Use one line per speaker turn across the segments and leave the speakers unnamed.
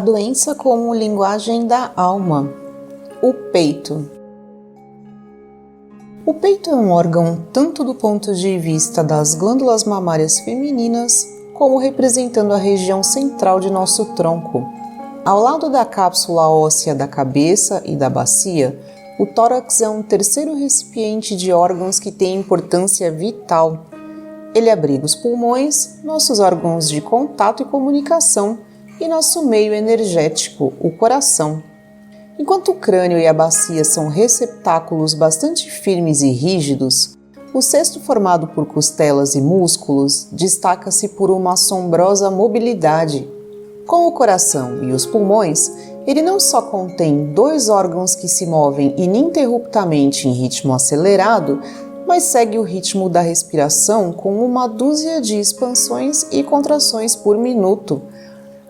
A doença como linguagem da alma. O peito. O peito é um órgão tanto do ponto de vista das glândulas mamárias femininas, como representando a região central de nosso tronco. Ao lado da cápsula óssea da cabeça e da bacia, o tórax é um terceiro recipiente de órgãos que tem importância vital. Ele abriga os pulmões, nossos órgãos de contato e comunicação e nosso meio energético, o coração. Enquanto o crânio e a bacia são receptáculos bastante firmes e rígidos, o cesto formado por costelas e músculos destaca-se por uma assombrosa mobilidade. Com o coração e os pulmões, ele não só contém dois órgãos que se movem ininterruptamente em ritmo acelerado, mas segue o ritmo da respiração com uma dúzia de expansões e contrações por minuto.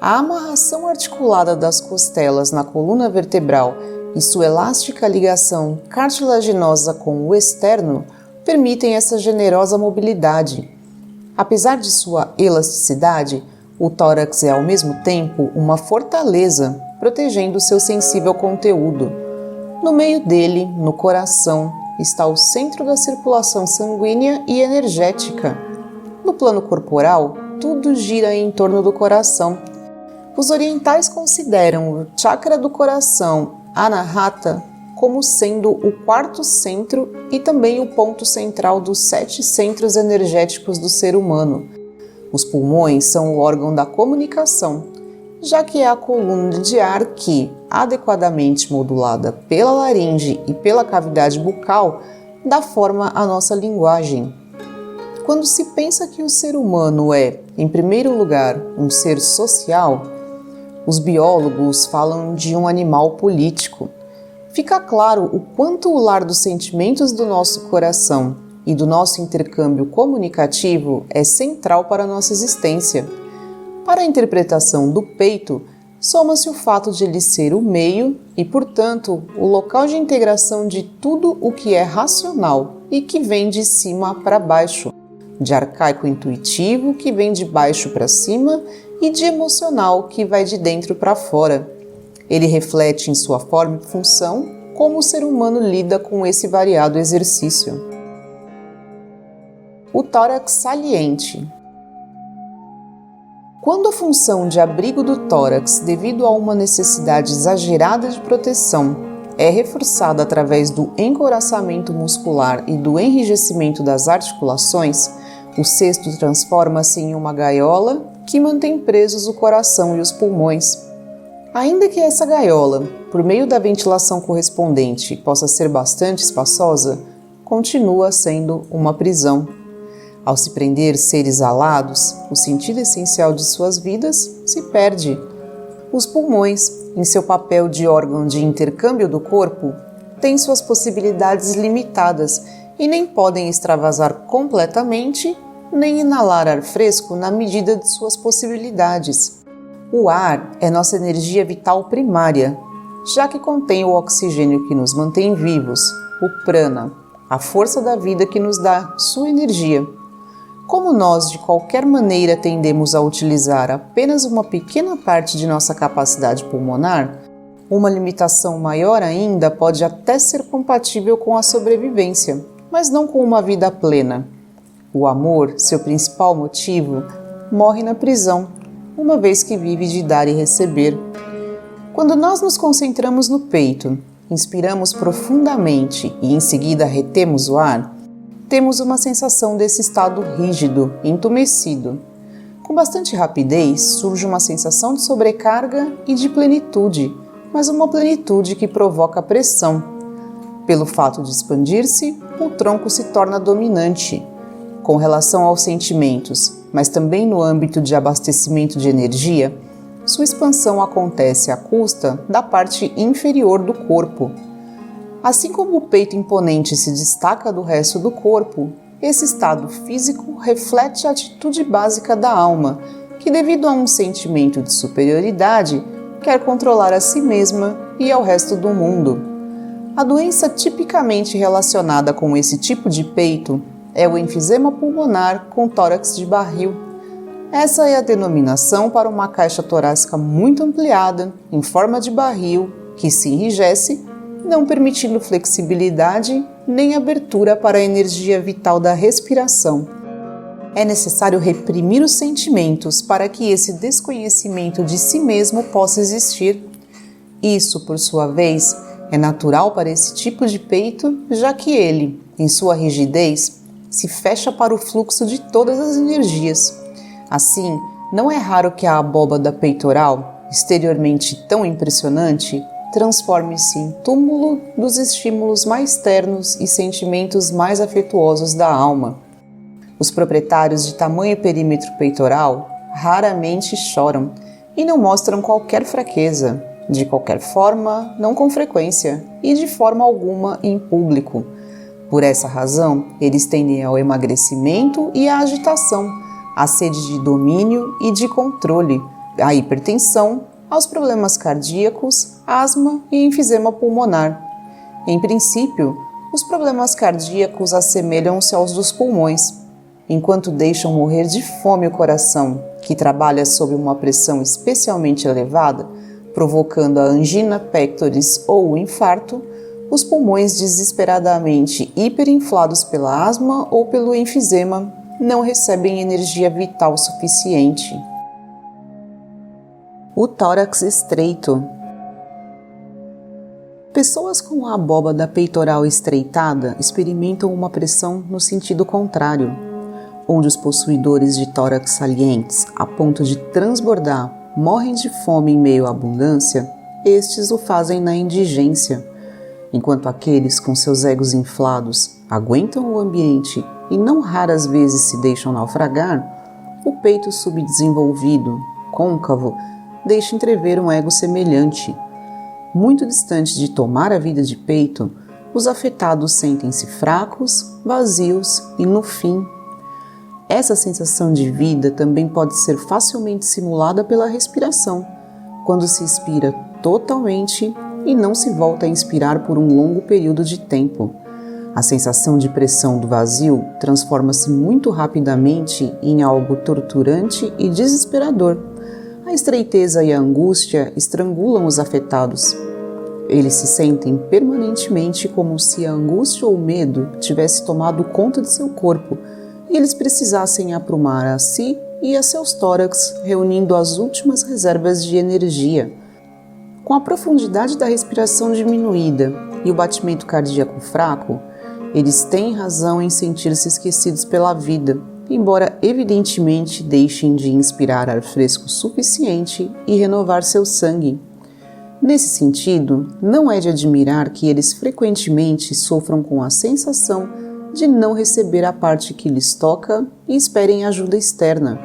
A amarração articulada das costelas na coluna vertebral e sua elástica ligação cartilaginosa com o externo permitem essa generosa mobilidade. Apesar de sua elasticidade, o tórax é ao mesmo tempo uma fortaleza, protegendo seu sensível conteúdo. No meio dele, no coração, está o centro da circulação sanguínea e energética. No plano corporal, tudo gira em torno do coração. Os orientais consideram o chakra do coração, Anahata, como sendo o quarto centro e também o ponto central dos 7 centros energéticos do ser humano. Os pulmões são o órgão da comunicação, já que é a coluna de ar que, adequadamente modulada pela laringe e pela cavidade bucal, dá forma à nossa linguagem. Quando se pensa que o ser humano é, em primeiro lugar, um ser social, os biólogos falam de um animal político. Fica claro o quanto o lar dos sentimentos do nosso coração e do nosso intercâmbio comunicativo é central para a nossa existência. Para a interpretação do peito, soma-se o fato de ele ser o meio e, portanto, o local de integração de tudo o que é racional e que vem de cima para baixo, de arcaico intuitivo que vem de baixo para cima e de emocional que vai de dentro para fora. Ele reflete em sua forma e função como o ser humano lida com esse variado exercício. O tórax saliente. Quando a função de abrigo do tórax, devido a uma necessidade exagerada de proteção, é reforçada através do encouraçamento muscular e do enrijecimento das articulações, o cesto transforma-se em uma gaiola que mantém presos o coração e os pulmões. Ainda que essa gaiola, por meio da ventilação correspondente, possa ser bastante espaçosa, continua sendo uma prisão. Ao se prender seres alados, o sentido essencial de suas vidas se perde. Os pulmões, em seu papel de órgão de intercâmbio do corpo, têm suas possibilidades limitadas e nem podem extravasar completamente, nem inalar ar fresco na medida de suas possibilidades. O ar é nossa energia vital primária, já que contém o oxigênio que nos mantém vivos, o prana, a força da vida que nos dá sua energia. Como nós, de qualquer maneira, tendemos a utilizar apenas uma pequena parte de nossa capacidade pulmonar, uma limitação maior ainda pode até ser compatível com a sobrevivência, mas não com uma vida plena. O amor, seu principal motivo, morre na prisão, uma vez que vive de dar e receber. Quando nós nos concentramos no peito, inspiramos profundamente e em seguida retemos o ar, temos uma sensação desse estado rígido, entumecido. Com bastante rapidez, surge uma sensação de sobrecarga e de plenitude, mas uma plenitude que provoca pressão. Pelo fato de expandir-se, o tronco se torna dominante. Com relação aos sentimentos, mas também no âmbito de abastecimento de energia, sua expansão acontece à custa da parte inferior do corpo. Assim como o peito imponente se destaca do resto do corpo, esse estado físico reflete a atitude básica da alma, que devido a um sentimento de superioridade, quer controlar a si mesma e ao resto do mundo. A doença tipicamente relacionada com esse tipo de peito é o enfisema pulmonar com tórax de barril. Essa é a denominação para uma caixa torácica muito ampliada, em forma de barril, que se enrijece, não permitindo flexibilidade nem abertura para a energia vital da respiração. É necessário reprimir os sentimentos para que esse desconhecimento de si mesmo possa existir. Isso, por sua vez, é natural para esse tipo de peito, já que ele, em sua rigidez, se fecha para o fluxo de todas as energias. Assim, não é raro que a abóbada peitoral, exteriormente tão impressionante, transforme-se em túmulo dos estímulos mais ternos e sentimentos mais afetuosos da alma. Os proprietários de tamanho perímetro peitoral raramente choram e não mostram qualquer fraqueza, de qualquer forma, não com frequência e de forma alguma em público. Por essa razão, eles tendem ao emagrecimento e à agitação, à sede de domínio e de controle, à hipertensão, aos problemas cardíacos, asma e enfisema pulmonar. Em princípio, os problemas cardíacos assemelham-se aos dos pulmões, enquanto deixam morrer de fome o coração, que trabalha sob uma pressão especialmente elevada, provocando a angina pectoris ou o infarto. Os pulmões desesperadamente hiperinflados pela asma ou pelo enfisema não recebem energia vital suficiente. O tórax estreito. Pessoas com a abóbada peitoral estreitada experimentam uma pressão no sentido contrário, onde os possuidores de tórax salientes, a ponto de transbordar, morrem de fome em meio à abundância. Estes o fazem na indigência, enquanto aqueles com seus egos inflados aguentam o ambiente e não raras vezes se deixam naufragar. O peito subdesenvolvido, côncavo, deixa entrever um ego semelhante. Muito distante de tomar a vida de peito, os afetados sentem-se fracos, vazios e, no fim, essa sensação de vida também pode ser facilmente simulada pela respiração, quando se expira totalmente e não se volta a inspirar por um longo período de tempo. A sensação de pressão do vazio transforma-se muito rapidamente em algo torturante e desesperador. A estreiteza e a angústia estrangulam os afetados. Eles se sentem permanentemente como se a angústia ou o medo tivesse tomado conta de seu corpo e eles precisassem aprumar a si e a seus tórax, reunindo as últimas reservas de energia. Com a profundidade da respiração diminuída e o batimento cardíaco fraco, eles têm razão em sentir-se esquecidos pela vida, embora evidentemente deixem de inspirar ar fresco suficiente e renovar seu sangue. Nesse sentido, não é de admirar que eles frequentemente sofram com a sensação de não receber a parte que lhes toca e esperem ajuda externa.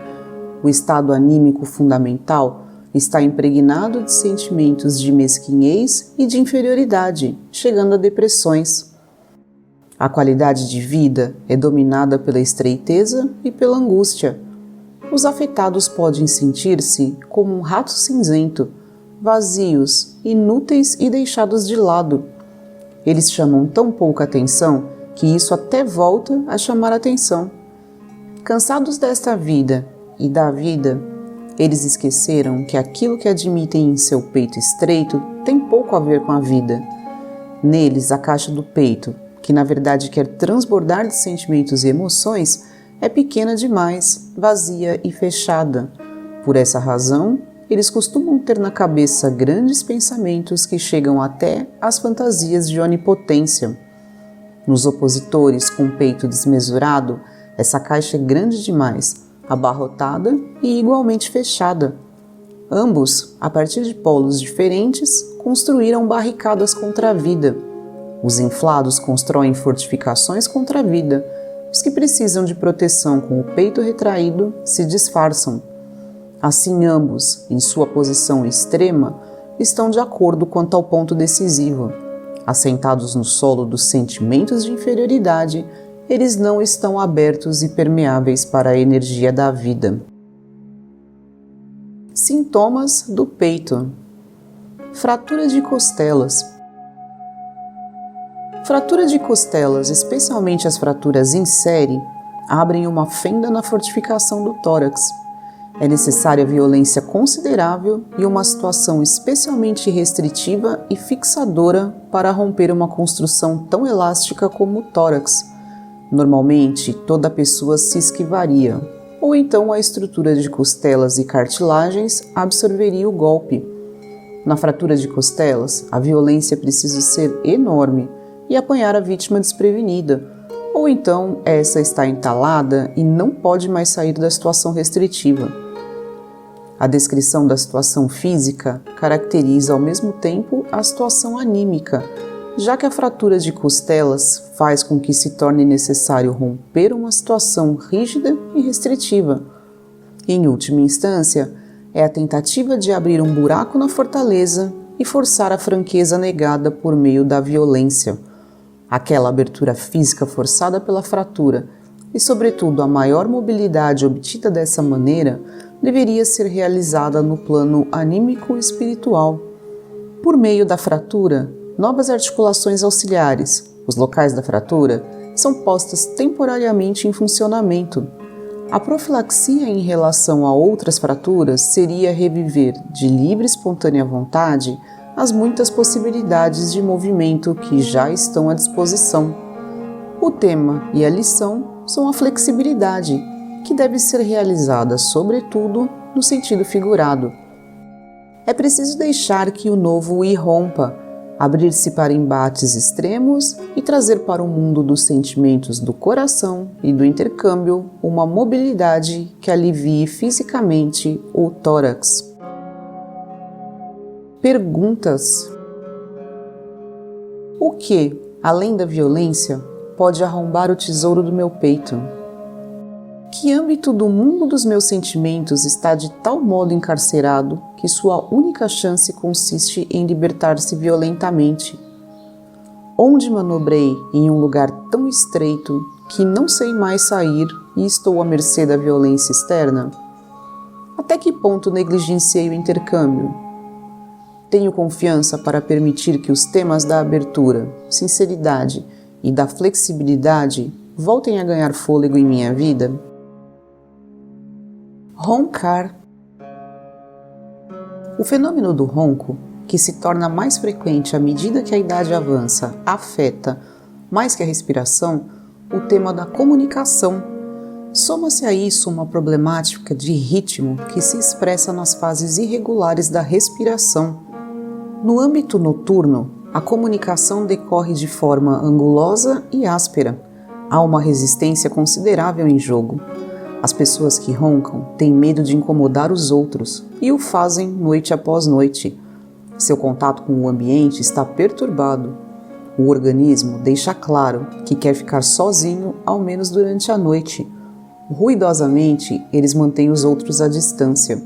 O estado anímico fundamental está impregnado de sentimentos de mesquinhez e de inferioridade, chegando a depressões. A qualidade de vida é dominada pela estreiteza e pela angústia. Os afetados podem sentir-se como um rato cinzento, vazios, inúteis e deixados de lado. Eles chamam tão pouca atenção que isso até volta a chamar a atenção. Cansados desta vida e da vida, eles esqueceram que aquilo que admitem em seu peito estreito tem pouco a ver com a vida. Neles, a caixa do peito, que na verdade quer transbordar de sentimentos e emoções, é pequena demais, vazia e fechada. Por essa razão, eles costumam ter na cabeça grandes pensamentos que chegam até às fantasias de onipotência. Nos opositores com peito desmesurado, essa caixa é grande demais, abarrotada e igualmente fechada. Ambos, a partir de polos diferentes, construíram barricadas contra a vida. Os inflados constroem fortificações contra a vida. Os que precisam de proteção com o peito retraído se disfarçam. Assim, ambos, em sua posição extrema, estão de acordo quanto ao ponto decisivo. Assentados no solo dos sentimentos de inferioridade, eles não estão abertos e permeáveis para a energia da vida. Sintomas do peito. Fratura de costelas. Fratura de costelas, especialmente as fraturas em série, abrem uma fenda na fortificação do tórax. É necessária violência considerável e uma situação especialmente restritiva e fixadora para romper uma construção tão elástica como o tórax. Normalmente, toda pessoa se esquivaria, ou então a estrutura de costelas e cartilagens absorveria o golpe. Na fratura de costelas, a violência precisa ser enorme e apanhar a vítima desprevenida, ou então essa está entalada e não pode mais sair da situação restritiva. A descrição da situação física caracteriza ao mesmo tempo a situação anímica, já que a fratura de costelas faz com que se torne necessário romper uma situação rígida e restritiva. Em última instância, é a tentativa de abrir um buraco na fortaleza e forçar a franqueza negada por meio da violência. Aquela abertura física forçada pela fratura e, sobretudo, a maior mobilidade obtida dessa maneira deveria ser realizada no plano anímico e espiritual. Por meio da fratura, novas articulações auxiliares, os locais da fratura, são postas temporariamente em funcionamento. A profilaxia em relação a outras fraturas seria reviver de livre e espontânea vontade as muitas possibilidades de movimento que já estão à disposição. O tema e a lição são a flexibilidade, que deve ser realizada, sobretudo, no sentido figurado. É preciso deixar que o novo irrompa, abrir-se para embates extremos e trazer para o mundo dos sentimentos do coração e do intercâmbio uma mobilidade que alivie fisicamente o tórax. Perguntas: o que, além da violência, pode arrombar o tesouro do meu peito? Que âmbito do mundo dos meus sentimentos está de tal modo encarcerado que sua única chance consiste em libertar-se violentamente? Onde manobrei em um lugar tão estreito que não sei mais sair e estou à mercê da violência externa? Até que ponto negligenciei o intercâmbio? Tenho confiança para permitir que os temas da abertura, sinceridade e da flexibilidade voltem a ganhar fôlego em minha vida? Roncar. O fenômeno do ronco, que se torna mais frequente à medida que a idade avança, afeta, mais que a respiração, o tema da comunicação. Soma-se a isso uma problemática de ritmo que se expressa nas fases irregulares da respiração. No âmbito noturno, a comunicação decorre de forma angulosa e áspera. Há uma resistência considerável em jogo. As pessoas que roncam têm medo de incomodar os outros e o fazem noite após noite. Seu contato com o ambiente está perturbado. O organismo deixa claro que quer ficar sozinho, ao menos durante a noite. Ruidosamente, eles mantêm os outros à distância.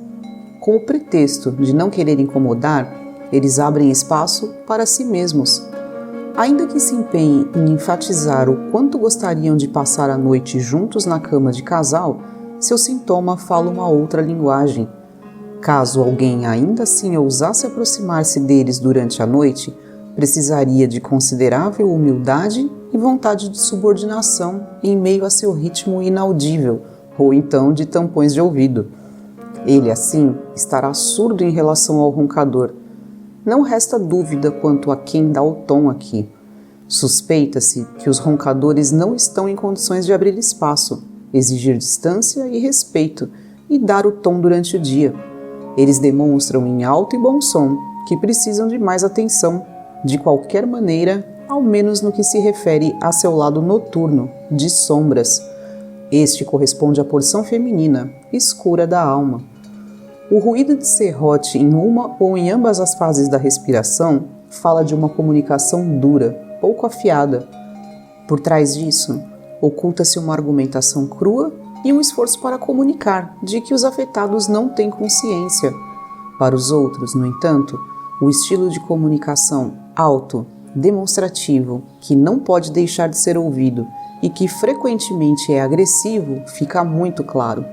Com o pretexto de não querer incomodar, eles abrem espaço para si mesmos. Ainda que se empenhem em enfatizar o quanto gostariam de passar a noite juntos na cama de casal, seu sintoma fala uma outra linguagem. Caso alguém ainda assim ousasse aproximar-se deles durante a noite, precisaria de considerável humildade e vontade de subordinação em meio a seu ritmo inaudível, ou então de tampões de ouvido. Ele, assim, estará surdo em relação ao roncador. Não resta dúvida quanto a quem dá o tom aqui. Suspeita-se que os roncadores não estão em condições de abrir espaço, exigir distância e respeito e dar o tom durante o dia. Eles demonstram em alto e bom som que precisam de mais atenção, de qualquer maneira, ao menos no que se refere a seu lado noturno, de sombras. Este corresponde à porção feminina, escura da alma. O ruído de serrote em uma ou em ambas as fases da respiração fala de uma comunicação dura, pouco afiada. Por trás disso, oculta-se uma argumentação crua e um esforço para comunicar, de que os afetados não têm consciência. Para os outros, no entanto, o estilo de comunicação alto, demonstrativo, que não pode deixar de ser ouvido e que frequentemente é agressivo, fica muito claro.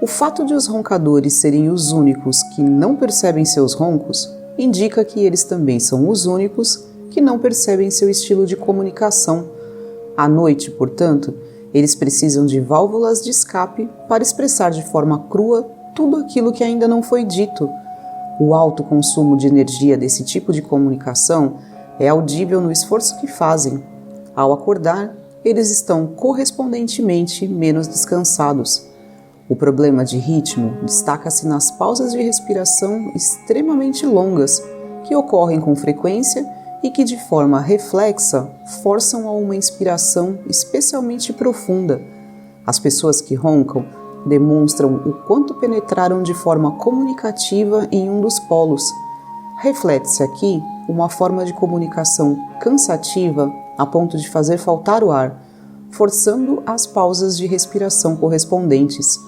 O fato de os roncadores serem os únicos que não percebem seus roncos indica que eles também são os únicos que não percebem seu estilo de comunicação. À noite, portanto, eles precisam de válvulas de escape para expressar de forma crua tudo aquilo que ainda não foi dito. O alto consumo de energia desse tipo de comunicação é audível no esforço que fazem. Ao acordar, eles estão correspondentemente menos descansados. O problema de ritmo destaca-se nas pausas de respiração extremamente longas, que ocorrem com frequência e que, de forma reflexa, forçam a uma inspiração especialmente profunda. As pessoas que roncam demonstram o quanto penetraram de forma comunicativa em um dos polos. Reflete-se aqui uma forma de comunicação cansativa a ponto de fazer faltar o ar, forçando as pausas de respiração correspondentes.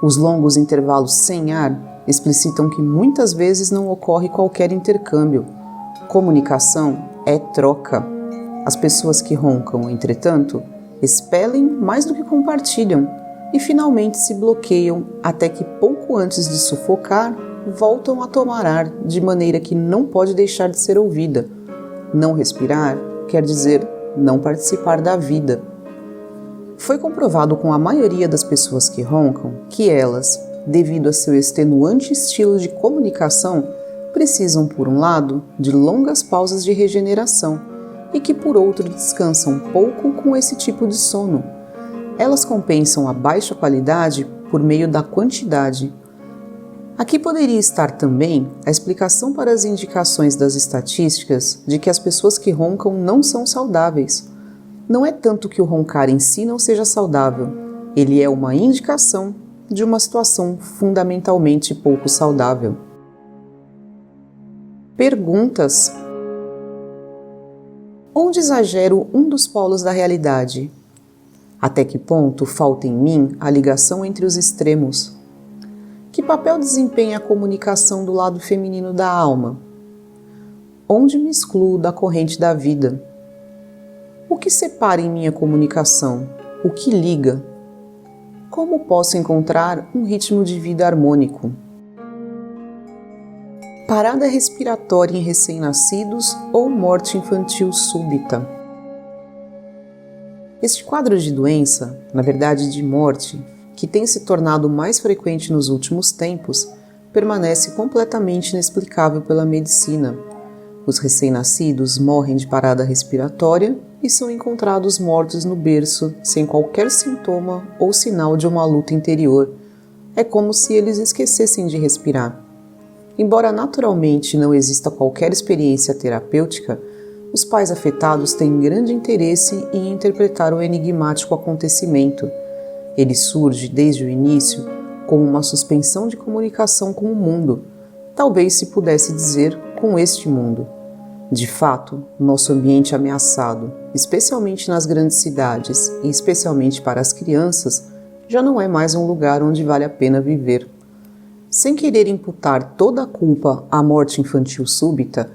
Os longos intervalos sem ar explicitam que muitas vezes não ocorre qualquer intercâmbio. Comunicação é troca. As pessoas que roncam, entretanto, expelem mais do que compartilham e finalmente se bloqueiam até que pouco antes de sufocar, voltam a tomar ar de maneira que não pode deixar de ser ouvida. Não respirar quer dizer não participar da vida. Foi comprovado com a maioria das pessoas que roncam que elas, devido a seu extenuante estilo de comunicação, precisam, por um lado, de longas pausas de regeneração e que, por outro, descansam pouco com esse tipo de sono. Elas compensam a baixa qualidade por meio da quantidade. Aqui poderia estar também a explicação para as indicações das estatísticas de que as pessoas que roncam não são saudáveis. Não é tanto que o roncar em si não seja saudável, ele é uma indicação de uma situação fundamentalmente pouco saudável. Perguntas. Onde exagero um dos polos da realidade? Até que ponto falta em mim a ligação entre os extremos? Que papel desempenha a comunicação do lado feminino da alma? Onde me excluo da corrente da vida? O que separa em minha comunicação? O que liga? Como posso encontrar um ritmo de vida harmônico? Parada respiratória em recém-nascidos ou morte infantil súbita? Este quadro de doença, na verdade de morte, que tem se tornado mais frequente nos últimos tempos, permanece completamente inexplicável pela medicina. Os recém-nascidos morrem de parada respiratória e são encontrados mortos no berço, sem qualquer sintoma ou sinal de uma luta interior. É como se eles esquecessem de respirar. Embora naturalmente não exista qualquer experiência terapêutica, os pais afetados têm grande interesse em interpretar o enigmático acontecimento. Ele surge, desde o início, como uma suspensão de comunicação com o mundo, talvez se pudesse dizer com este mundo. De fato, nosso ambiente ameaçado, especialmente nas grandes cidades e especialmente para as crianças, já não é mais um lugar onde vale a pena viver. Sem querer imputar toda a culpa à morte infantil súbita,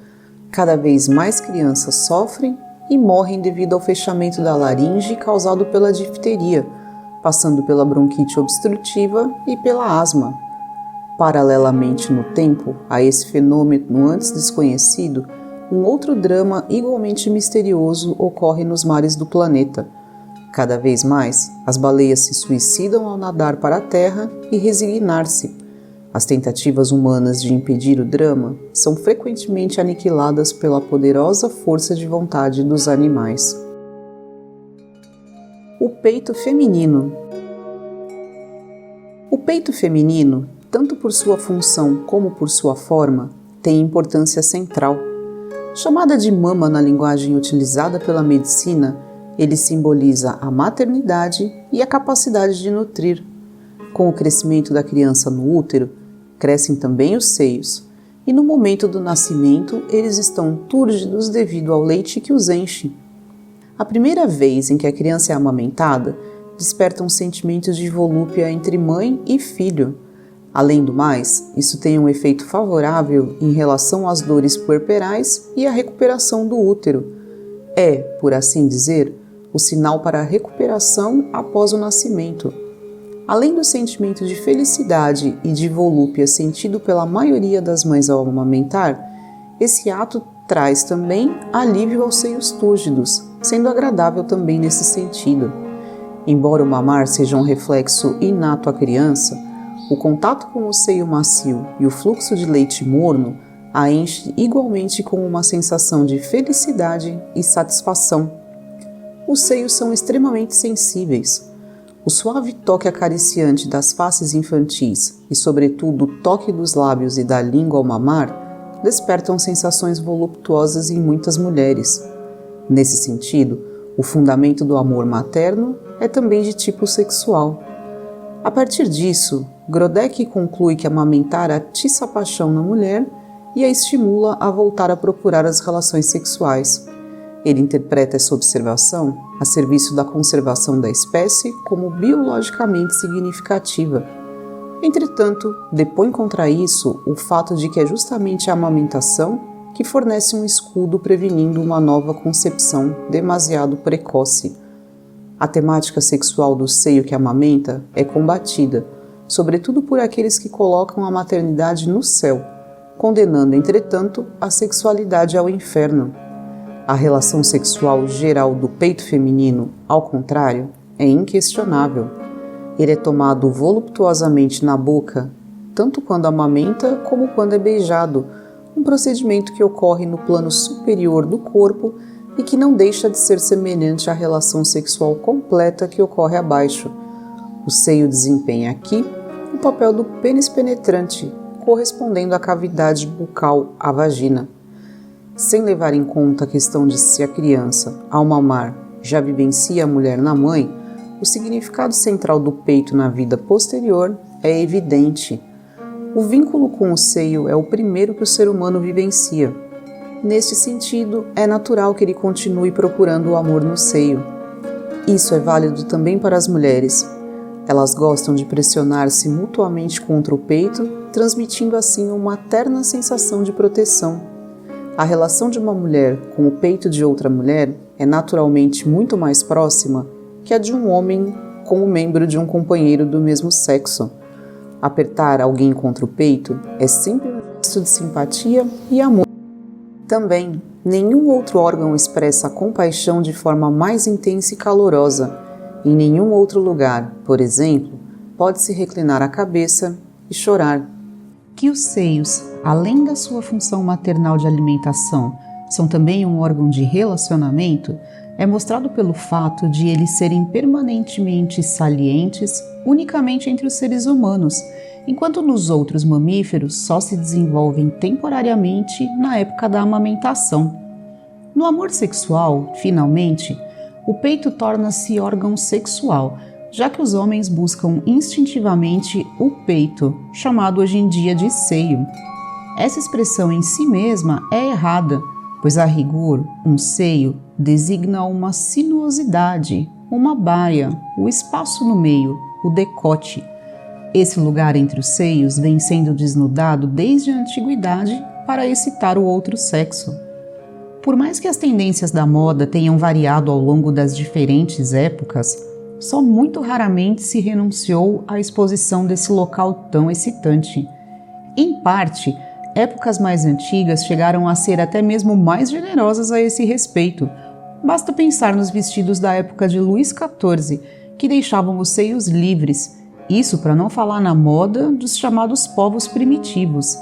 cada vez mais crianças sofrem e morrem devido ao fechamento da laringe causado pela difteria, passando pela bronquite obstrutiva e pela asma. Paralelamente no tempo a esse fenômeno antes desconhecido, um outro drama igualmente misterioso ocorre nos mares do planeta. Cada vez mais, as baleias se suicidam ao nadar para a terra e resignar-se. As tentativas humanas de impedir o drama são frequentemente aniquiladas pela poderosa força de vontade dos animais. O peito feminino. O peito feminino, tanto por sua função como por sua forma, tem importância central. Chamada de mama na linguagem utilizada pela medicina, ele simboliza a maternidade e a capacidade de nutrir. Com o crescimento da criança no útero, crescem também os seios, e no momento do nascimento eles estão túrgidos devido ao leite que os enche. A primeira vez em que a criança é amamentada, desperta um sentimento de volúpia entre mãe e filho. Além do mais, isso tem um efeito favorável em relação às dores puerperais e à recuperação do útero. É, por assim dizer, o sinal para a recuperação após o nascimento. Além do sentimento de felicidade e de volúpia sentido pela maioria das mães ao amamentar, esse ato traz também alívio aos seios túrgidos, sendo agradável também nesse sentido. Embora o mamar seja um reflexo inato à criança, o contato com o seio macio e o fluxo de leite morno a enche igualmente com uma sensação de felicidade e satisfação. Os seios são extremamente sensíveis. O suave toque acariciante das faces infantis e, sobretudo, o toque dos lábios e da língua ao mamar despertam sensações voluptuosas em muitas mulheres. Nesse sentido, o fundamento do amor materno é também de tipo sexual. A partir disso, Groddeck conclui que amamentar atiça a paixão na mulher e a estimula a voltar a procurar as relações sexuais. Ele interpreta essa observação a serviço da conservação da espécie como biologicamente significativa. Entretanto, depõe contra isso o fato de que é justamente a amamentação que fornece um escudo prevenindo uma nova concepção demasiado precoce. A temática sexual do seio que amamenta é combatida, sobretudo por aqueles que colocam a maternidade no céu, condenando, entretanto, a sexualidade ao inferno. A relação sexual geral do peito feminino, ao contrário, é inquestionável. Ele é tomado voluptuosamente na boca, tanto quando amamenta como quando é beijado, um procedimento que ocorre no plano superior do corpo e que não deixa de ser semelhante à relação sexual completa que ocorre abaixo. O seio desempenha aqui o papel do pênis penetrante, correspondendo à cavidade bucal, à vagina. Sem levar em conta a questão de se a criança, ao mamar, já vivencia a mulher na mãe, o significado central do peito na vida posterior é evidente. O vínculo com o seio é o primeiro que o ser humano vivencia. Neste sentido, é natural que ele continue procurando o amor no seio. Isso é válido também para as mulheres. Elas gostam de pressionar-se mutuamente contra o peito, transmitindo assim uma terna sensação de proteção. A relação de uma mulher com o peito de outra mulher é naturalmente muito mais próxima que a de um homem com o membro de um companheiro do mesmo sexo. Apertar alguém contra o peito é sempre um gesto de simpatia e amor. Também, nenhum outro órgão expressa a compaixão de forma mais intensa e calorosa. Em nenhum outro lugar, por exemplo, pode-se reclinar a cabeça e chorar. Que os seios, além da sua função maternal de alimentação, são também um órgão de relacionamento, é mostrado pelo fato de eles serem permanentemente salientes unicamente entre os seres humanos, enquanto nos outros mamíferos só se desenvolvem temporariamente na época da amamentação. No amor sexual, finalmente, o peito torna-se órgão sexual, já que os homens buscam instintivamente o peito, chamado hoje em dia de seio. Essa expressão em si mesma é errada, pois a rigor, um seio designa uma sinuosidade, uma baia, o espaço no meio, o decote. Esse lugar entre os seios vem sendo desnudado desde a antiguidade para excitar o outro sexo. Por mais que as tendências da moda tenham variado ao longo das diferentes épocas, só muito raramente se renunciou à exposição desse local tão excitante. Em parte, épocas mais antigas chegaram a ser até mesmo mais generosas a esse respeito. Basta pensar nos vestidos da época de Luís XIV, que deixavam os seios livres, isso para não falar na moda dos chamados povos primitivos.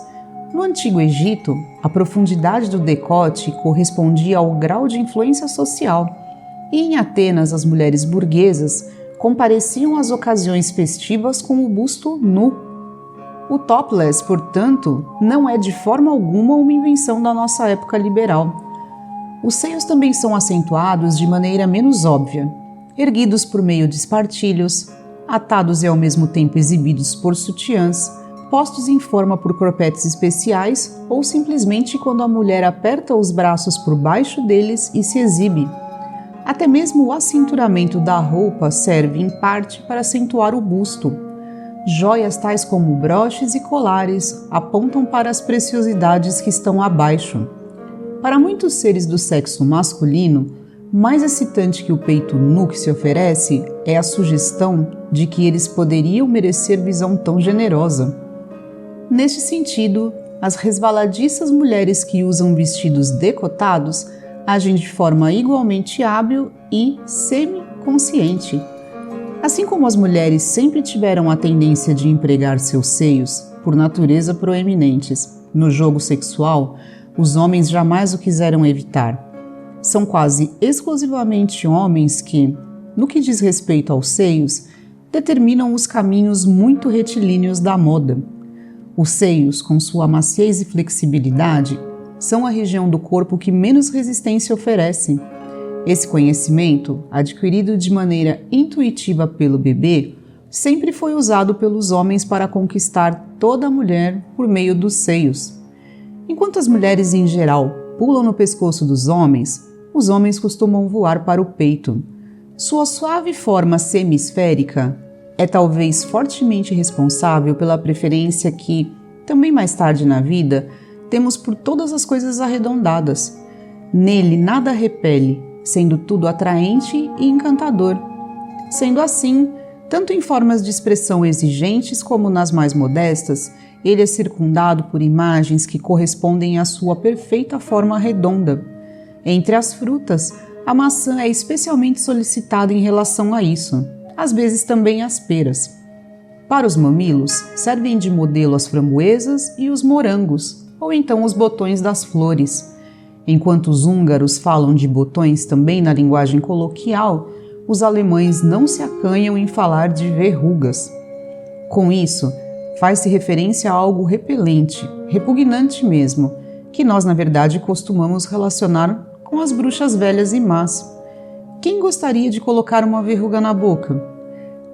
No Antigo Egito, a profundidade do decote correspondia ao grau de influência social, e em Atenas as mulheres burguesas compareciam às ocasiões festivas com o busto nu. O topless, portanto, não é de forma alguma uma invenção da nossa época liberal. Os seios também são acentuados de maneira menos óbvia, erguidos por meio de espartilhos, atados e ao mesmo tempo exibidos por sutiãs, postos em forma por cropetes especiais ou simplesmente quando a mulher aperta os braços por baixo deles e se exibe. Até mesmo o acinturamento da roupa serve em parte para acentuar o busto. Joias tais como broches e colares apontam para as preciosidades que estão abaixo. Para muitos seres do sexo masculino, mais excitante que o peito nu que se oferece é a sugestão de que eles poderiam merecer visão tão generosa. Neste sentido, as resvaladiças mulheres que usam vestidos decotados agem de forma igualmente hábil e semi-consciente. Assim como as mulheres sempre tiveram a tendência de empregar seus seios, por natureza proeminentes, no jogo sexual, os homens jamais o quiseram evitar. São quase exclusivamente homens que, no que diz respeito aos seios, determinam os caminhos muito retilíneos da moda. Os seios, com sua maciez e flexibilidade, são a região do corpo que menos resistência oferece. Esse conhecimento, adquirido de maneira intuitiva pelo bebê, sempre foi usado pelos homens para conquistar toda a mulher por meio dos seios. Enquanto as mulheres em geral pulam no pescoço dos homens, os homens costumam voar para o peito. Sua suave forma semi-esférica é talvez fortemente responsável pela preferência que, também mais tarde na vida, temos por todas as coisas arredondadas. Nele nada repele, sendo tudo atraente e encantador. Sendo assim, tanto em formas de expressão exigentes como nas mais modestas, ele é circundado por imagens que correspondem à sua perfeita forma redonda. Entre as frutas, a maçã é especialmente solicitada em relação a isso, às vezes também as peras. Para os mamilos, servem de modelo as framboesas e os morangos, ou então os botões das flores. Enquanto os húngaros falam de botões também na linguagem coloquial, os alemães não se acanham em falar de verrugas. Com isso, faz-se referência a algo repelente, repugnante mesmo, que nós na verdade costumamos relacionar com as bruxas velhas e más. Quem gostaria de colocar uma verruga na boca?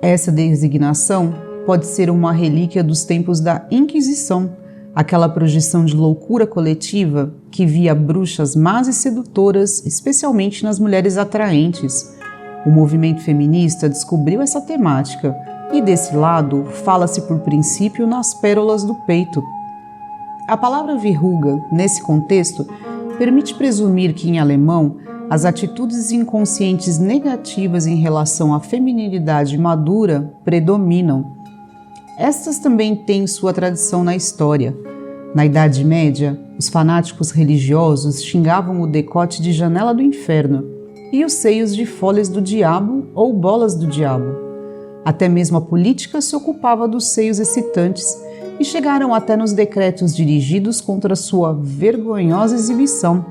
Essa designação pode ser uma relíquia dos tempos da Inquisição, aquela projeção de loucura coletiva que via bruxas más e sedutoras, especialmente nas mulheres atraentes. O movimento feminista descobriu essa temática e, desse lado, fala-se por princípio nas pérolas do peito. A palavra verruga, nesse contexto, permite presumir que, em alemão, as atitudes inconscientes negativas em relação à feminilidade madura predominam. Estas também têm sua tradição na história. Na Idade Média, os fanáticos religiosos xingavam o decote de janela do inferno e os seios de folhas do diabo ou bolas do diabo. Até mesmo a política se ocupava dos seios excitantes e chegaram até nos decretos dirigidos contra sua vergonhosa exibição.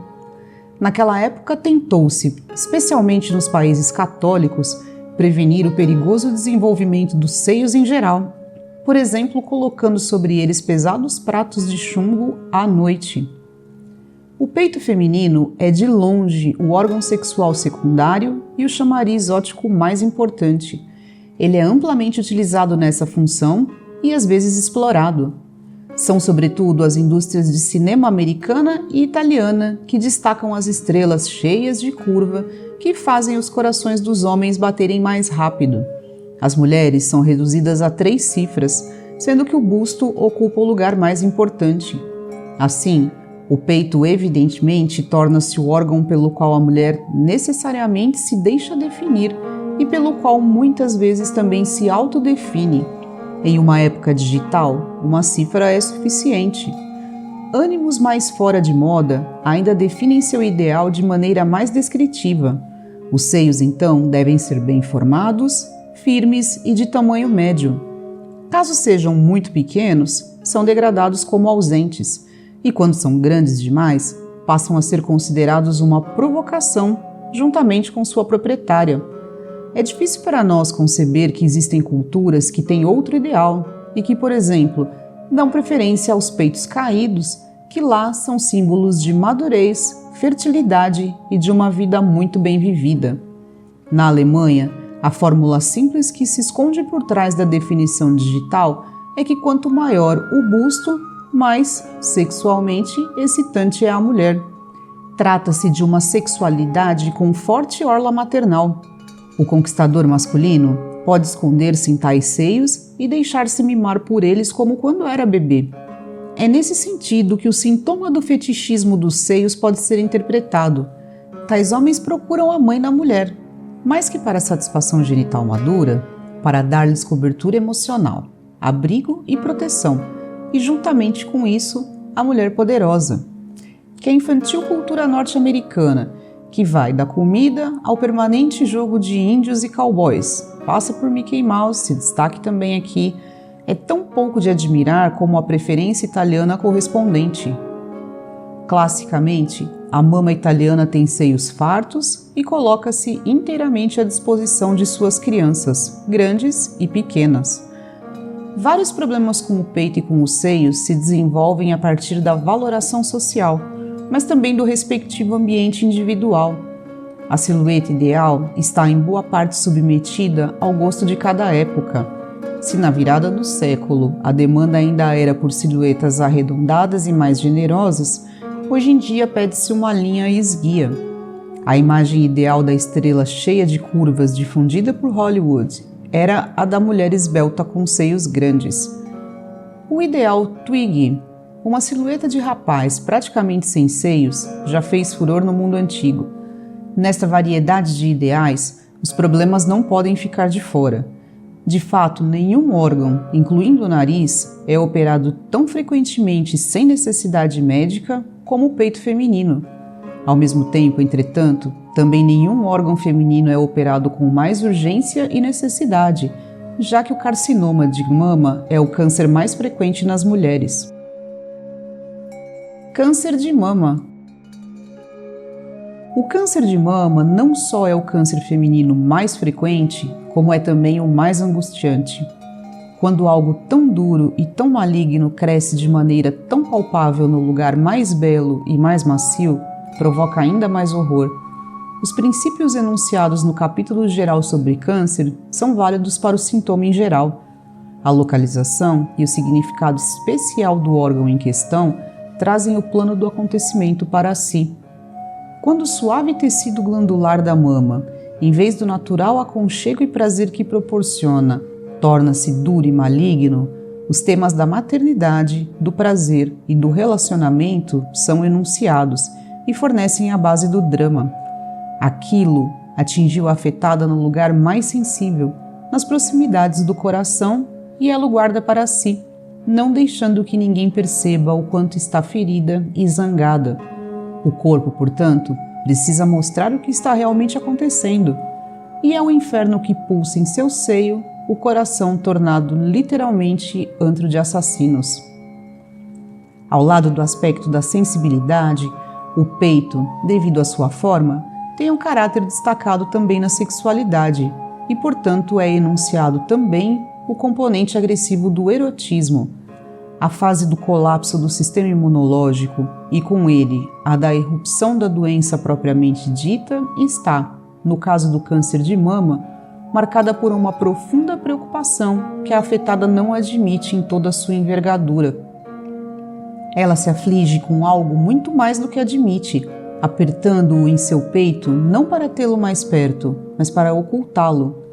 Naquela época tentou-se, especialmente nos países católicos, prevenir o perigoso desenvolvimento dos seios em geral, por exemplo, colocando sobre eles pesados pratos de chumbo à noite. O peito feminino é de longe o órgão sexual secundário e o chamariz óptico mais importante. Ele é amplamente utilizado nessa função e às vezes explorado. São sobretudo as indústrias de cinema americana e italiana que destacam as estrelas cheias de curva que fazem os corações dos homens baterem mais rápido. As mulheres são reduzidas a 3 cifras, sendo que o busto ocupa o lugar mais importante. Assim, o peito evidentemente torna-se o órgão pelo qual a mulher necessariamente se deixa definir e pelo qual muitas vezes também se autodefine. Em uma época digital, uma cifra é suficiente. Ânimos mais fora de moda ainda definem seu ideal de maneira mais descritiva. Os seios, então, devem ser bem formados, firmes e de tamanho médio. Caso sejam muito pequenos, são degradados como ausentes, e quando são grandes demais, passam a ser considerados uma provocação juntamente com sua proprietária. É difícil para nós conceber que existem culturas que têm outro ideal e que, por exemplo, dão preferência aos peitos caídos, que lá são símbolos de madurez, fertilidade e de uma vida muito bem vivida. Na Alemanha, a fórmula simples que se esconde por trás da definição digital é que quanto maior o busto, mais sexualmente excitante é a mulher. Trata-se de uma sexualidade com forte orla maternal. O conquistador masculino pode esconder-se em tais seios e deixar-se mimar por eles como quando era bebê. É nesse sentido que o sintoma do fetichismo dos seios pode ser interpretado. Tais homens procuram a mãe na mulher, mais que para satisfação genital madura, para dar-lhes cobertura emocional, abrigo e proteção, e juntamente com isso, a mulher poderosa. Que a infantil cultura norte-americana, que vai da comida ao permanente jogo de índios e cowboys, passa por Mickey Mouse, se destaque também aqui. É tão pouco de admirar como a preferência italiana correspondente. Classicamente, a mama italiana tem seios fartos e coloca-se inteiramente à disposição de suas crianças, grandes e pequenas. Vários problemas com o peito e com os seios se desenvolvem a partir da valoração social, mas também do respectivo ambiente individual. A silhueta ideal está em boa parte submetida ao gosto de cada época. Se na virada do século a demanda ainda era por silhuetas arredondadas e mais generosas, hoje em dia pede-se uma linha esguia. A imagem ideal da estrela cheia de curvas difundida por Hollywood era a da mulher esbelta com seios grandes. O ideal Twiggy, uma silhueta de rapaz praticamente sem seios, já fez furor no mundo antigo. Nesta variedade de ideais, os problemas não podem ficar de fora. De fato, nenhum órgão, incluindo o nariz, é operado tão frequentemente sem necessidade médica como o peito feminino. Ao mesmo tempo, entretanto, também nenhum órgão feminino é operado com mais urgência e necessidade, já que o carcinoma de mama é o câncer mais frequente nas mulheres. Câncer de mama. O câncer de mama não só é o câncer feminino mais frequente, como é também o mais angustiante. Quando algo tão duro e tão maligno cresce de maneira tão palpável no lugar mais belo e mais macio, provoca ainda mais horror. Os princípios enunciados no capítulo geral sobre câncer são válidos para o sintoma em geral. A localização e o significado especial do órgão em questão trazem o plano do acontecimento para si. Quando o suave tecido glandular da mama, em vez do natural aconchego e prazer que proporciona, torna-se duro e maligno, os temas da maternidade, do prazer e do relacionamento são enunciados e fornecem a base do drama. Aquilo atingiu a afetada no lugar mais sensível, nas proximidades do coração, e ela o guarda para si, não deixando que ninguém perceba o quanto está ferida e zangada. O corpo, portanto, precisa mostrar o que está realmente acontecendo, e é o inferno que pulsa em seu seio o coração tornado literalmente antro de assassinos. Ao lado do aspecto da sensibilidade, o peito, devido à sua forma, tem um caráter destacado também na sexualidade e, portanto, é enunciado também o componente agressivo do erotismo. A fase do colapso do sistema imunológico e, com ele, a da irrupção da doença propriamente dita está, no caso do câncer de mama, marcada por uma profunda preocupação que a afetada não admite em toda a sua envergadura. Ela se aflige com algo muito mais do que admite, apertando-o em seu peito não para tê-lo mais perto, mas para ocultá-lo.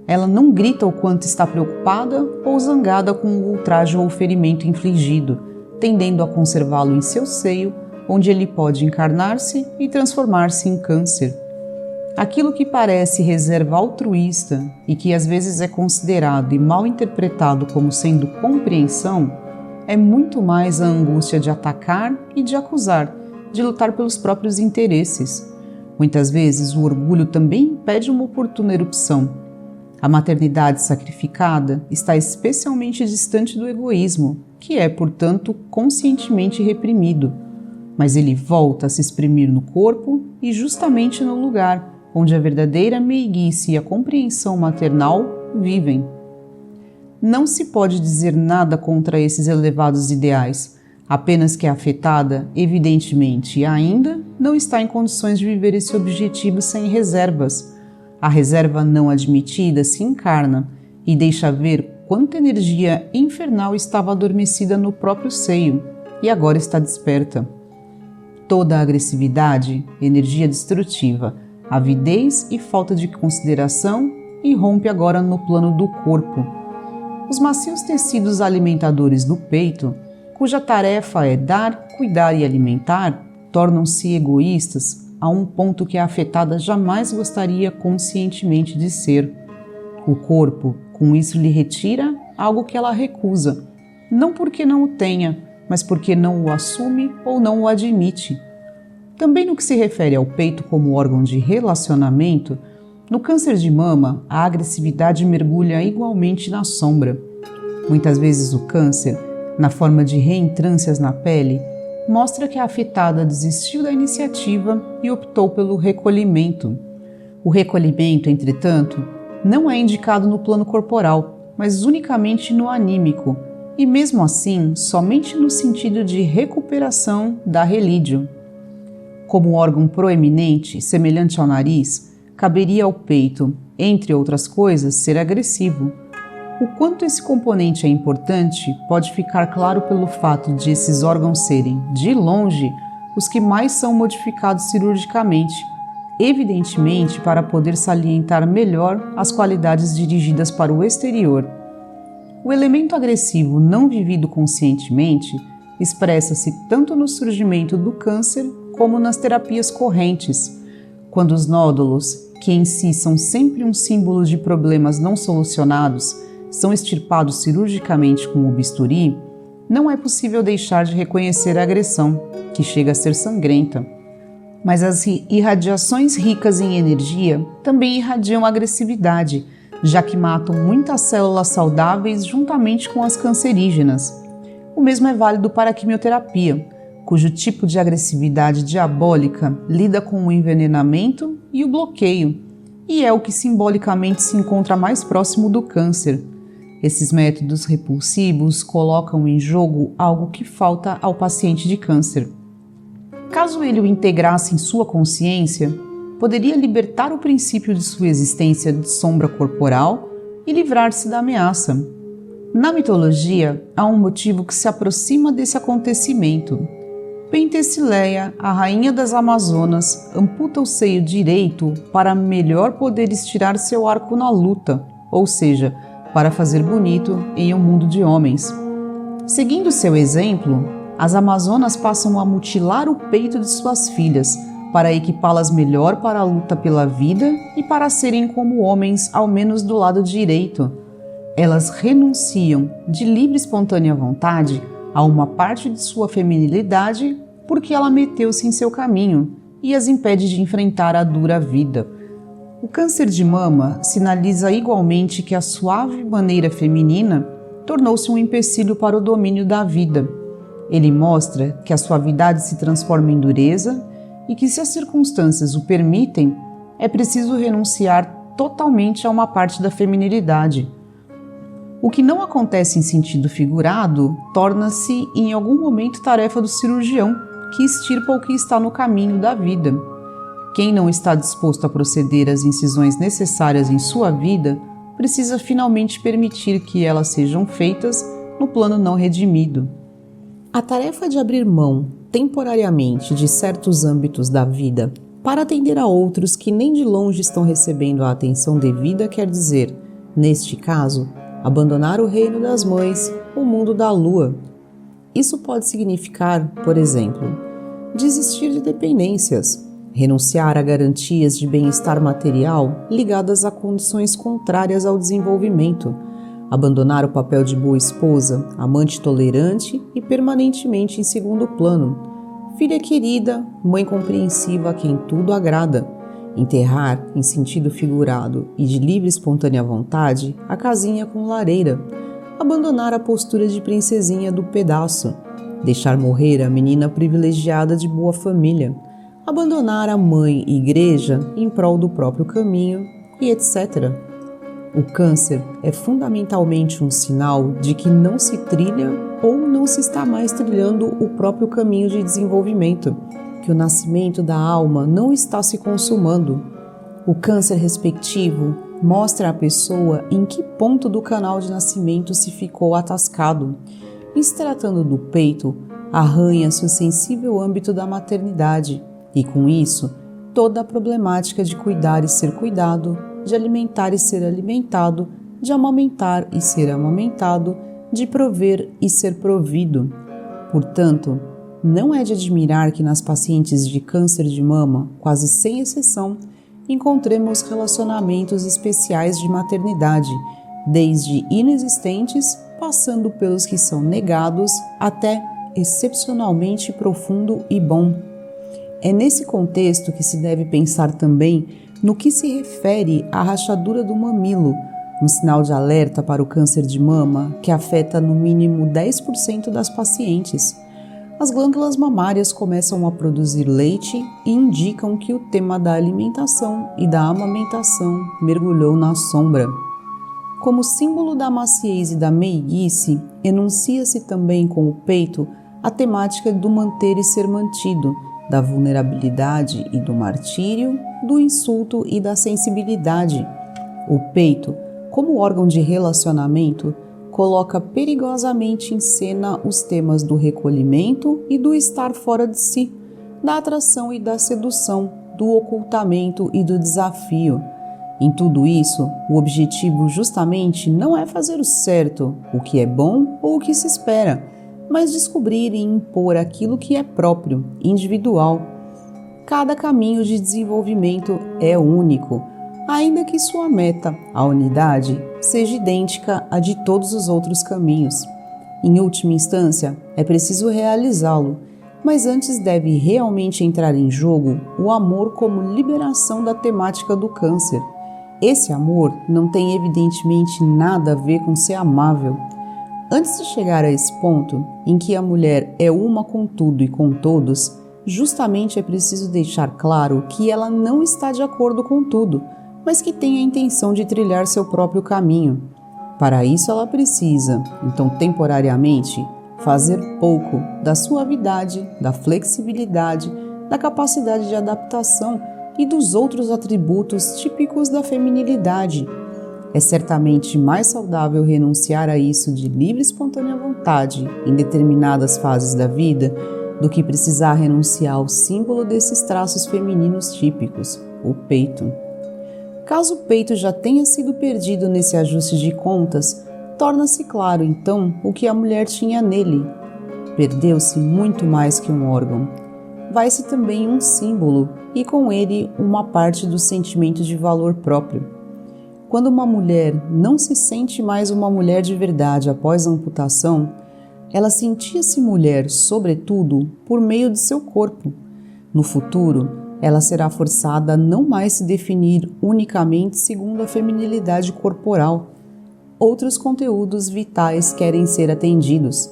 Ela não grita o quanto está preocupada ou zangada com o ultraje ou ferimento infligido, tendendo a conservá-lo em seu seio, onde ele pode encarnar-se e transformar-se em câncer. Aquilo que parece reserva altruísta e que às vezes é considerado e mal interpretado como sendo compreensão, é muito mais a angústia de atacar e de acusar, de lutar pelos próprios interesses. Muitas vezes o orgulho também impede uma oportuna erupção. A maternidade sacrificada está especialmente distante do egoísmo, que é, portanto, conscientemente reprimido, mas ele volta a se exprimir no corpo e justamente no lugar onde a verdadeira meiguice e a compreensão maternal vivem. Não se pode dizer nada contra esses elevados ideais, apenas que a afetada, evidentemente ainda, não está em condições de viver esse objetivo sem reservas. A reserva não admitida se encarna e deixa ver quanta energia infernal estava adormecida no próprio seio e agora está desperta. Toda a agressividade, energia destrutiva, avidez e falta de consideração irrompe agora no plano do corpo. Os macios tecidos alimentadores do peito, cuja tarefa é dar, cuidar e alimentar, tornam-se egoístas a um ponto que a afetada jamais gostaria conscientemente de ser. O corpo, com isso, lhe retira algo que ela recusa, não porque não o tenha, mas porque não o assume ou não o admite. Também no que se refere ao peito como órgão de relacionamento, No câncer de mama, a agressividade mergulha igualmente na sombra. Muitas vezes o câncer, na forma de reentrâncias na pele, mostra que a afetada desistiu da iniciativa e optou pelo recolhimento. O recolhimento, entretanto, não é indicado no plano corporal, mas unicamente no anímico, e mesmo assim, somente no sentido de recuperação da relídio. Como órgão proeminente, semelhante ao nariz, caberia ao peito, entre outras coisas, ser agressivo. O quanto esse componente é importante pode ficar claro pelo fato de esses órgãos serem, de longe, os que mais são modificados cirurgicamente, evidentemente para poder salientar melhor as qualidades dirigidas para o exterior. O elemento agressivo não vivido conscientemente expressa-se tanto no surgimento do câncer como nas terapias correntes, quando os nódulos, que em si são sempre um símbolo de problemas não solucionados, são extirpados cirurgicamente com o bisturi, não é possível deixar de reconhecer a agressão, que chega a ser sangrenta. Mas as irradiações ricas em energia também irradiam agressividade, já que matam muitas células saudáveis juntamente com as cancerígenas. O mesmo é válido para a quimioterapia, cujo tipo de agressividade diabólica lida com o envenenamento e o bloqueio, e é o que simbolicamente se encontra mais próximo do câncer. Esses métodos repulsivos colocam em jogo algo que falta ao paciente de câncer. Caso ele o integrasse em sua consciência, poderia libertar o princípio de sua existência de sombra corporal e livrar-se da ameaça. Na mitologia, há um motivo que se aproxima desse acontecimento. Pentesileia, a rainha das Amazonas, amputa o seio direito para melhor poder estirar seu arco na luta, ou seja, para fazer bonito em um mundo de homens. Seguindo seu exemplo, as Amazonas passam a mutilar o peito de suas filhas, para equipá-las melhor para a luta pela vida e para serem como homens, ao menos do lado direito. Elas renunciam, de livre e espontânea vontade, a uma parte de sua feminilidade porque ela meteu-se em seu caminho e as impede de enfrentar a dura vida. O câncer de mama sinaliza igualmente que a suave maneira feminina tornou-se um empecilho para o domínio da vida. Ele mostra que a suavidade se transforma em dureza e que, se as circunstâncias o permitem, é preciso renunciar totalmente a uma parte da feminilidade. O que não acontece em sentido figurado torna-se em algum momento tarefa do cirurgião, que extirpa o que está no caminho da vida. Quem não está disposto a proceder às incisões necessárias em sua vida, precisa finalmente permitir que elas sejam feitas no plano não redimido. A tarefa de abrir mão, temporariamente, de certos âmbitos da vida para atender a outros que nem de longe estão recebendo a atenção devida quer dizer, neste caso, abandonar o reino das mães, o mundo da lua. Isso pode significar, por exemplo, desistir de dependências, renunciar a garantias de bem-estar material ligadas a condições contrárias ao desenvolvimento, abandonar o papel de boa esposa, amante tolerante e permanentemente em segundo plano, filha querida, mãe compreensiva a quem tudo agrada, enterrar, em sentido figurado e de livre e espontânea vontade, a casinha com lareira, abandonar a postura de princesinha do pedaço, deixar morrer a menina privilegiada de boa família, abandonar a mãe e igreja em prol do próprio caminho e etc. O câncer é fundamentalmente um sinal de que não se trilha ou não se está mais trilhando o próprio caminho de desenvolvimento, que o nascimento da alma não está se consumando. O câncer respectivo mostra à pessoa em que ponto do canal de nascimento se ficou atascado. Em se tratando do peito, arranha-se o sensível âmbito da maternidade e, com isso, toda a problemática de cuidar e ser cuidado, de alimentar e ser alimentado, de amamentar e ser amamentado, de prover e ser provido. Portanto, não é de admirar que nas pacientes de câncer de mama, quase sem exceção, encontremos relacionamentos especiais de maternidade, desde inexistentes, passando pelos que são negados, até excepcionalmente profundo e bom. É nesse contexto que se deve pensar também No que se refere à rachadura do mamilo, um sinal de alerta para o câncer de mama que afeta no mínimo 10% das pacientes, as glândulas mamárias começam a produzir leite e indicam que o tema da alimentação e da amamentação mergulhou na sombra. Como símbolo da maciez e da meiguice, enuncia-se também com o peito a temática do manter e ser mantido, da vulnerabilidade e do martírio, do insulto e da sensibilidade. O peito, como órgão de relacionamento, coloca perigosamente em cena os temas do recolhimento e do estar fora de si, da atração e da sedução, do ocultamento e do desafio. Em tudo isso, o objetivo justamente não é fazer o certo, o que é bom ou o que se espera, mas descobrir e impor aquilo que é próprio, individual. Cada caminho de desenvolvimento é único, ainda que sua meta, a unidade, seja idêntica à de todos os outros caminhos. Em última instância, é preciso realizá-lo, mas antes deve realmente entrar em jogo o amor como liberação da temática do câncer. Esse amor não tem evidentemente nada a ver com ser amável. Antes de chegar a esse ponto, em que a mulher é uma com tudo e com todos, justamente é preciso deixar claro que ela não está de acordo com tudo, mas que tem a intenção de trilhar seu próprio caminho. Para isso ela precisa, então temporariamente, fazer pouco da suavidade, da flexibilidade, da capacidade de adaptação e dos outros atributos típicos da feminilidade. É certamente mais saudável renunciar a isso de livre e espontânea vontade em determinadas fases da vida do que precisar renunciar ao símbolo desses traços femininos típicos, o peito. Caso o peito já tenha sido perdido nesse ajuste de contas, torna-se claro então o que a mulher tinha nele. Perdeu-se muito mais que um órgão. Vai-se também um símbolo e com ele uma parte do sentimento de valor próprio. Quando uma mulher não se sente mais uma mulher de verdade após a amputação, ela sentia-se mulher, sobretudo, por meio de seu corpo. No futuro, ela será forçada a não mais se definir unicamente segundo a feminilidade corporal. Outros conteúdos vitais querem ser atendidos.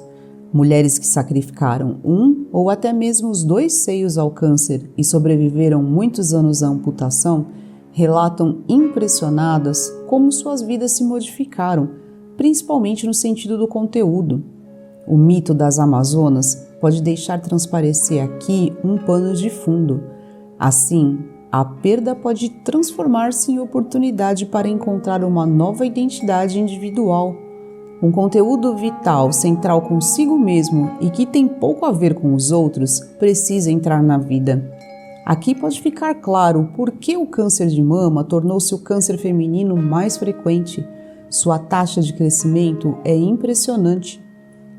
Mulheres que sacrificaram um ou até mesmo os 2 seios ao câncer e sobreviveram muitos anos à amputação relatam impressionadas como suas vidas se modificaram, principalmente no sentido do conteúdo. O mito das Amazonas pode deixar transparecer aqui um pano de fundo. Assim, a perda pode transformar-se em oportunidade para encontrar uma nova identidade individual. Um conteúdo vital, central consigo mesmo e que tem pouco a ver com os outros, precisa entrar na vida. Aqui pode ficar claro por que o câncer de mama tornou-se o câncer feminino mais frequente. Sua taxa de crescimento é impressionante.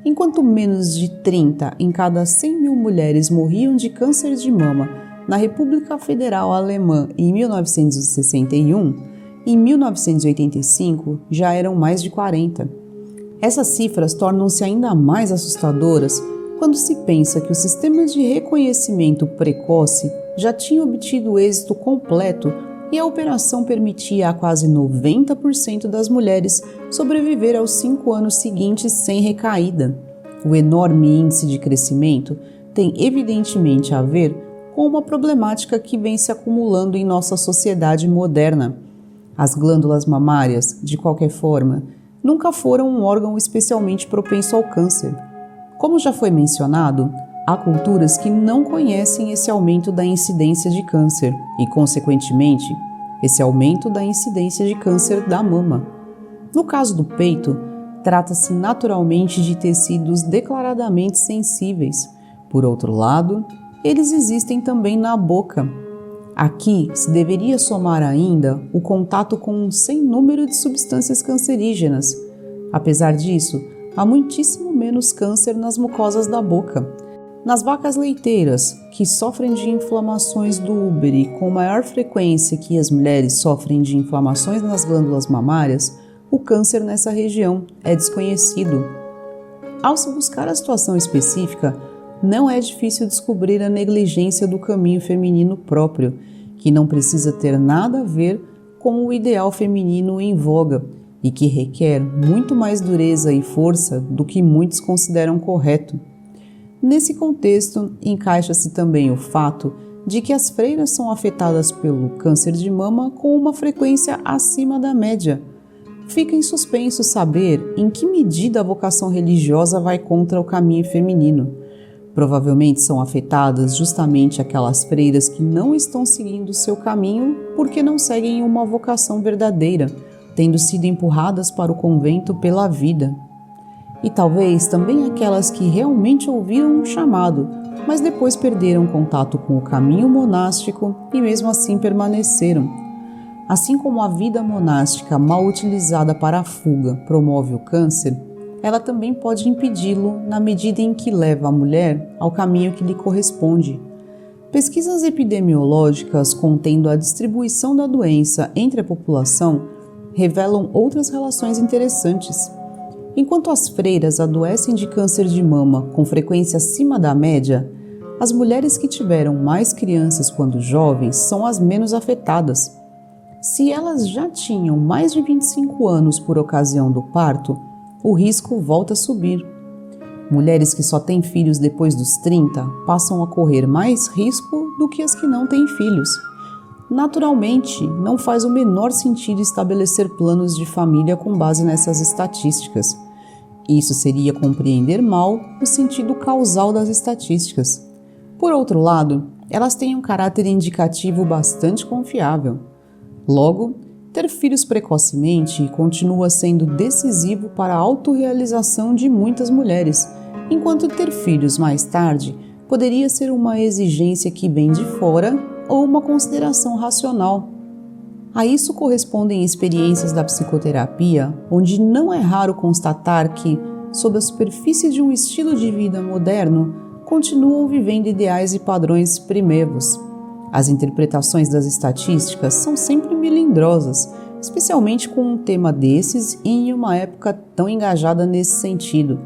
Enquanto menos de 30 em cada 100 mil mulheres morriam de câncer de mama na República Federal Alemã em 1961, em 1985 já eram mais de 40. Essas cifras tornam-se ainda mais assustadoras quando se pensa que o sistema de reconhecimento precoce já tinha obtido êxito completo e a operação permitia a quase 90% das mulheres sobreviver aos 5 anos seguintes sem recaída. O enorme índice de crescimento tem evidentemente a ver com uma problemática que vem se acumulando em nossa sociedade moderna. As glândulas mamárias, de qualquer forma, nunca foram um órgão especialmente propenso ao câncer. Como já foi mencionado, há culturas que não conhecem esse aumento da incidência de câncer e, consequentemente, esse aumento da incidência de câncer da mama. No caso do peito, trata-se naturalmente de tecidos declaradamente sensíveis. Por outro lado, eles existem também na boca. Aqui se deveria somar ainda o contato com um sem número de substâncias cancerígenas. Apesar disso, há muitíssimo menos câncer nas mucosas da boca. Nas vacas leiteiras, que sofrem de inflamações do úbere com maior frequência que as mulheres sofrem de inflamações nas glândulas mamárias, o câncer nessa região é desconhecido. Ao se buscar a situação específica, não é difícil descobrir a negligência do caminho feminino próprio, que não precisa ter nada a ver com o ideal feminino em voga e que requer muito mais dureza e força do que muitos consideram correto. Nesse contexto, encaixa-se também o fato de que as freiras são afetadas pelo câncer de mama com uma frequência acima da média. Fica em suspenso saber em que medida a vocação religiosa vai contra o caminho feminino. Provavelmente são afetadas justamente aquelas freiras que não estão seguindo seu caminho porque não seguem uma vocação verdadeira, tendo sido empurradas para o convento pela vida. E talvez também aquelas que realmente ouviram o chamado, mas depois perderam contato com o caminho monástico e mesmo assim permaneceram. Assim como a vida monástica mal utilizada para a fuga promove o câncer, ela também pode impedi-lo na medida em que leva a mulher ao caminho que lhe corresponde. Pesquisas epidemiológicas contendo a distribuição da doença entre a população revelam outras relações interessantes. Enquanto as freiras adoecem de câncer de mama com frequência acima da média, as mulheres que tiveram mais crianças quando jovens são as menos afetadas. Se elas já tinham mais de 25 anos por ocasião do parto, o risco volta a subir. Mulheres que só têm filhos depois dos 30 passam a correr mais risco do que as que não têm filhos. Naturalmente, não faz o menor sentido estabelecer planos de família com base nessas estatísticas. Isso seria compreender mal o sentido causal das estatísticas. Por outro lado, elas têm um caráter indicativo bastante confiável. Logo, ter filhos precocemente continua sendo decisivo para a autorrealização de muitas mulheres, enquanto ter filhos mais tarde poderia ser uma exigência que vem de fora ou uma consideração racional. A isso correspondem experiências da psicoterapia, onde não é raro constatar que, sob a superfície de um estilo de vida moderno, continuam vivendo ideais e padrões primevos. As interpretações das estatísticas são sempre melindrosas, especialmente com um tema desses e em uma época tão engajada nesse sentido.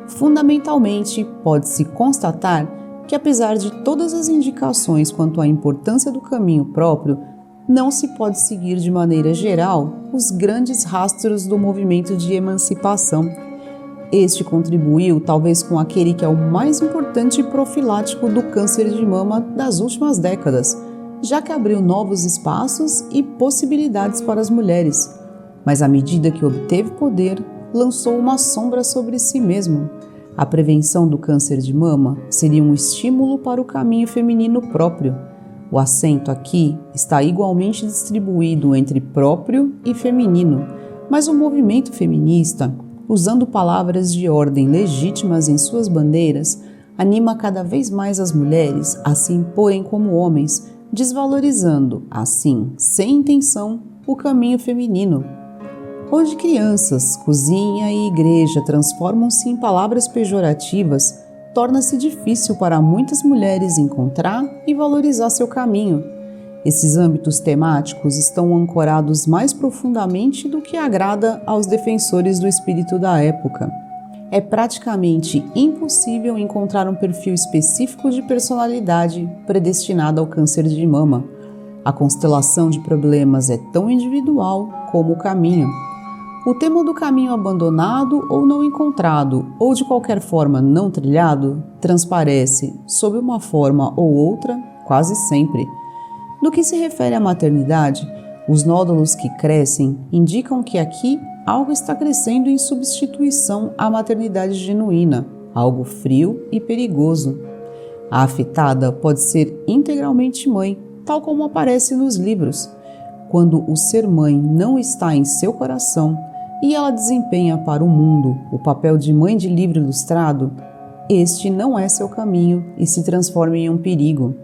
Fundamentalmente, pode-se constatar que, apesar de todas as indicações quanto à importância do caminho próprio, não se pode seguir de maneira geral os grandes rastros do movimento de emancipação. Este contribuiu talvez com aquele que é o mais importante profilático do câncer de mama das últimas décadas, já que abriu novos espaços e possibilidades para as mulheres, mas à medida que obteve poder, lançou uma sombra sobre si mesmo. A prevenção do câncer de mama seria um estímulo para o caminho feminino próprio. O acento aqui está igualmente distribuído entre próprio e feminino, mas o movimento feminista, usando palavras de ordem legítimas em suas bandeiras, anima cada vez mais as mulheres a se imporem como homens, desvalorizando, assim, sem intenção, o caminho feminino. Onde crianças, cozinha e igreja transformam-se em palavras pejorativas, torna-se difícil para muitas mulheres encontrar e valorizar seu caminho. Esses âmbitos temáticos estão ancorados mais profundamente do que agrada aos defensores do espírito da época. É praticamente impossível encontrar um perfil específico de personalidade predestinado ao câncer de mama. A constelação de problemas é tão individual como o caminho. O tema do caminho abandonado ou não encontrado, ou de qualquer forma não trilhado, transparece, sob uma forma ou outra, quase sempre. No que se refere à maternidade, os nódulos que crescem indicam que aqui algo está crescendo em substituição à maternidade genuína, algo frio e perigoso. A afetada pode ser integralmente mãe, tal como aparece nos livros. Quando o ser mãe não está em seu coração e ela desempenha para o mundo o papel de mãe de livro ilustrado, este não é seu caminho e se transforma em um perigo.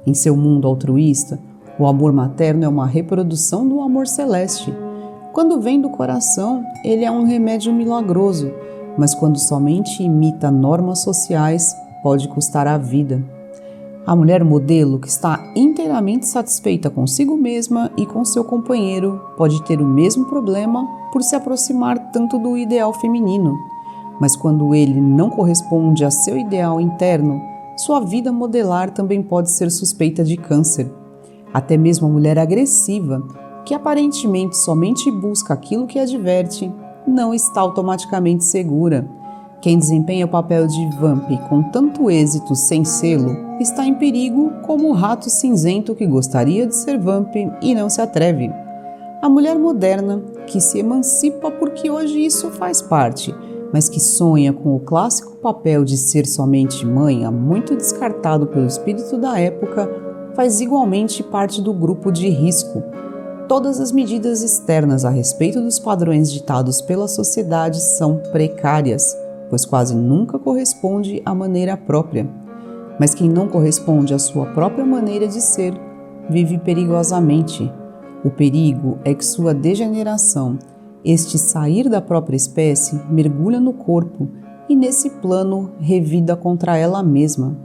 Em seu mundo altruísta, o amor materno é uma reprodução do amor celeste. Quando vem do coração, ele é um remédio milagroso, mas quando somente imita normas sociais, pode custar a vida. A mulher modelo que está inteiramente satisfeita consigo mesma e com seu companheiro pode ter o mesmo problema por se aproximar tanto do ideal feminino, mas quando ele não corresponde a seu ideal interno, sua vida modelar também pode ser suspeita de câncer. Até mesmo a mulher agressiva, que aparentemente somente busca aquilo que a diverte, não está automaticamente segura. Quem desempenha o papel de vamp com tanto êxito sem sê-lo está em perigo como o rato cinzento que gostaria de ser vamp e não se atreve. A mulher moderna, que se emancipa porque hoje isso faz parte, mas que sonha com o clássico papel de ser somente mãe, muito descartado pelo espírito da época, faz igualmente parte do grupo de risco. Todas as medidas externas a respeito dos padrões ditados pela sociedade são precárias, pois quase nunca corresponde à maneira própria. Mas quem não corresponde à sua própria maneira de ser, vive perigosamente. O perigo é que sua degeneração, este sair da própria espécie, mergulha no corpo e nesse plano revida contra ela mesma.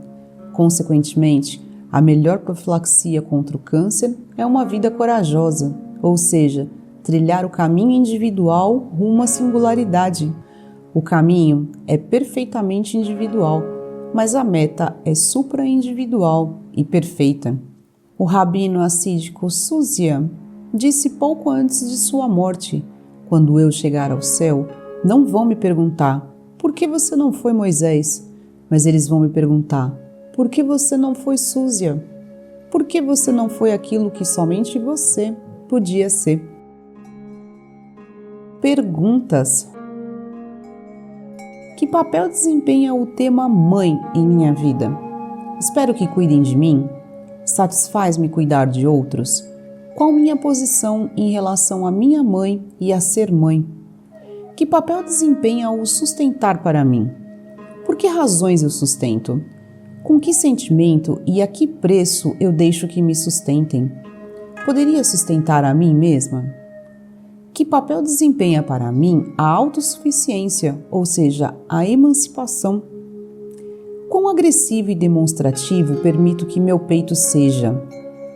Consequentemente, a melhor profilaxia contra o câncer é uma vida corajosa, ou seja, trilhar o caminho individual rumo à singularidade. O caminho é perfeitamente individual, mas a meta é supra-individual e perfeita. O rabino assídico Suzia disse pouco antes de sua morte: quando eu chegar ao céu, não vão me perguntar por que você não foi Moisés, mas eles vão me perguntar: por que você não foi Suzia? Por que você não foi aquilo que somente você podia ser? Perguntas. Que papel desempenha o tema mãe em minha vida? Espero que cuidem de mim? Satisfaz-me cuidar de outros? Qual minha posição em relação à minha mãe e a ser mãe? Que papel desempenha o sustentar para mim? Por que razões eu sustento? Com que sentimento e a que preço eu deixo que me sustentem? Poderia sustentar a mim mesma? Que papel desempenha para mim a autossuficiência, ou seja, a emancipação? Quão agressivo e demonstrativo permito que meu peito seja?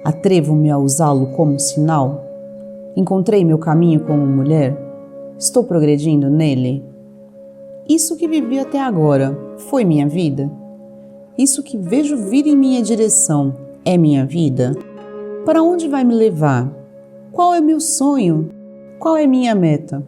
Atrevo-me a usá-lo como sinal? Encontrei meu caminho como mulher? Estou progredindo nele? Isso que vivi até agora foi minha vida? Isso que vejo vir em minha direção é minha vida? Para onde vai me levar? Qual é meu sonho? Qual é minha meta?